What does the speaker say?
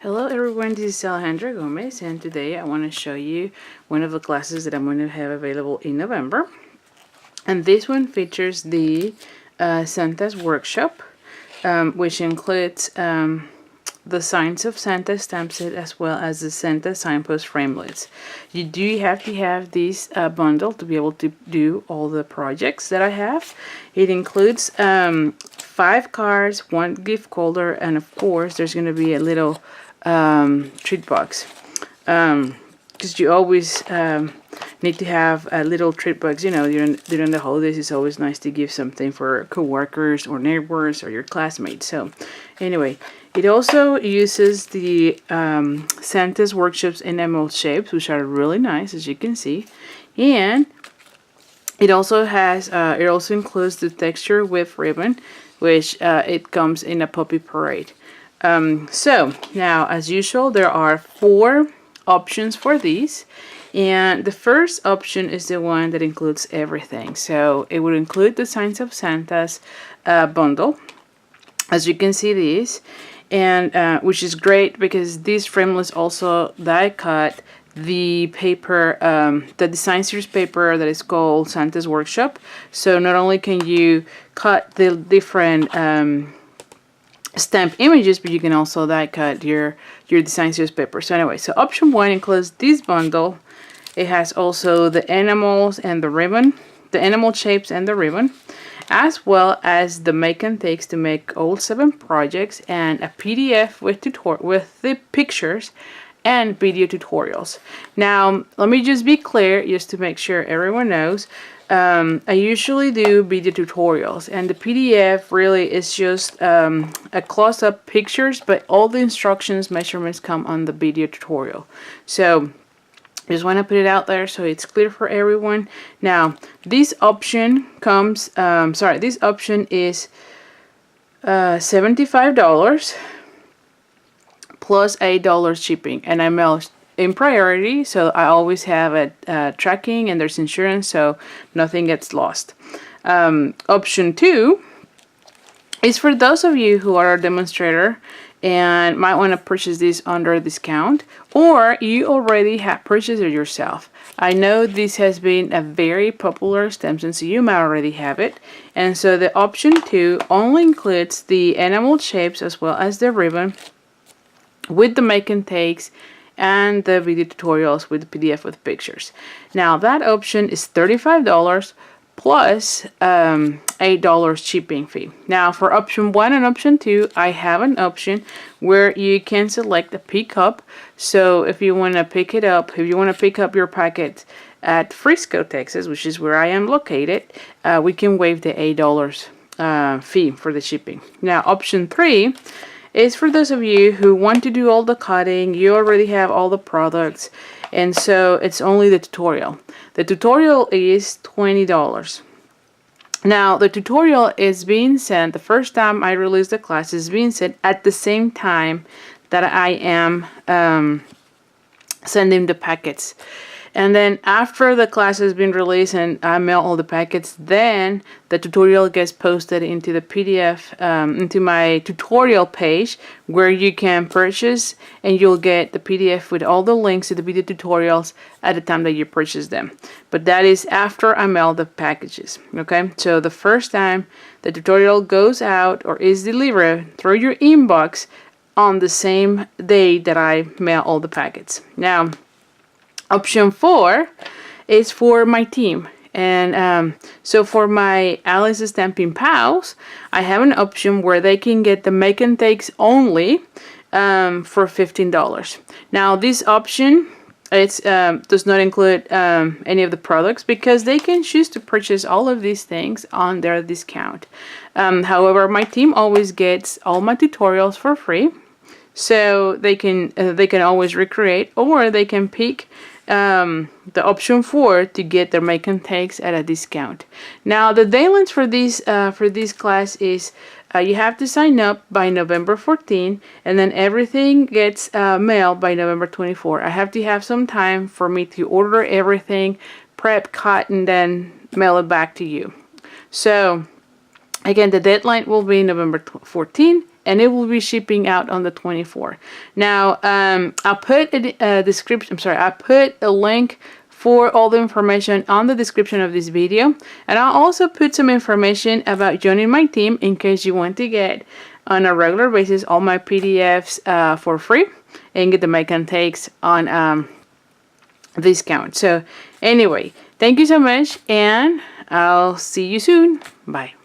Hello everyone, this is Alejandra Gomez, and today I want to show you one of the classes that I'm going to have available in November. And this one features the Santa's Workshop, which includes the Signs of Santa stamp set as well as the Santa signpost framelits. You do have to have this bundle to be able to do all the projects that I have. It includes 5 cards, 1 gift holder, and of course there's going to be a little treat box. Because you always need to have a little treat box. You know, during the holidays, it's always nice to give something for coworkers or neighbors or your classmates. So, anyway, it also uses the Santa's Workshops enamel shapes, which are really nice, as you can see, and it also has. It also includes the texture with ribbon, which it comes in a puppy parade. So now, as usual, there are 4 options for these, and the first option is the one that includes everything. So it would include the Signs of Santa's bundle, as you can see these, and which is great because these framelits also die cut the paper, the design series paper that is called Santa's Workshop. So not only can you cut the different stamp images, but you can also die cut your design series paper. So anyway, so option 1 includes this bundle. It has also the animals and the ribbon, the animal shapes and the ribbon, as well as the make and takes to make all 7 projects, and a PDF with the pictures and video tutorials. Now let me just be clear, just to make sure everyone knows. I usually do video tutorials, and the PDF really is just a close-up pictures, but all the instructions, measurements come on the video tutorial. So just want to put it out there so it's clear for everyone. Now this option comes, this option is $75 plus $8 shipping, and I mail in priority, so I always have a tracking, and there's insurance, so nothing gets lost. Option 2 is for those of you who are a demonstrator and might want to purchase this under a discount, or you already have purchased it yourself. I know this has been a very popular stamp, so you might already have it. And so the option 2 only includes the animal shapes as well as the ribbon with the make and takes and the video tutorials with the PDF with pictures. Now that option is $35 plus $8 shipping fee. Now for option 1 and option 2, I have an option where you can select a pickup. So if you want to pick it up, if you want to pick up your packet at Frisco, Texas, which is where I am located, we can waive the $8 fee for the shipping. Now option 3 is for those of you who want to do all the cutting. You already have all the products, and so it's only the tutorial. The tutorial is $20. Now the tutorial is being sent, the first time I release the class is being sent at the same time that I am sending the packets. And then after the class has been released and I mail all the packets, then the tutorial gets posted into the PDF, into my tutorial page, where you can purchase, and you'll get the PDF with all the links to the video tutorials at the time that you purchase them. But that is after I mail the packages. Okay, so the first time the tutorial goes out or is delivered through your inbox on the same day that I mail all the packets. Now option 4 is for my team, and so for my Alice Stamping Pals, I have an option where they can get the make and takes only for $15. Now this option, it does not include any of the products, because they can choose to purchase all of these things on their discount. However, my team always gets all my tutorials for free, so they can always recreate, or they can pick the option 4 to get their make and takes at a discount. Now the deadlines for this class is you have to sign up by November 14, and then everything gets mailed by November 24. I have to have some time for me to order everything, prep, cut, and then mail it back to you. So again, the deadline will be November 14, and it will be shipping out on the 24th. Now, I'll put a description. I'm sorry, I put a link for all the information on the description of this video, and I'll also put some information about joining my team in case you want to get on a regular basis all my PDFs for free and get the make and takes on discount. So anyway, thank you so much, and I'll see you soon. Bye.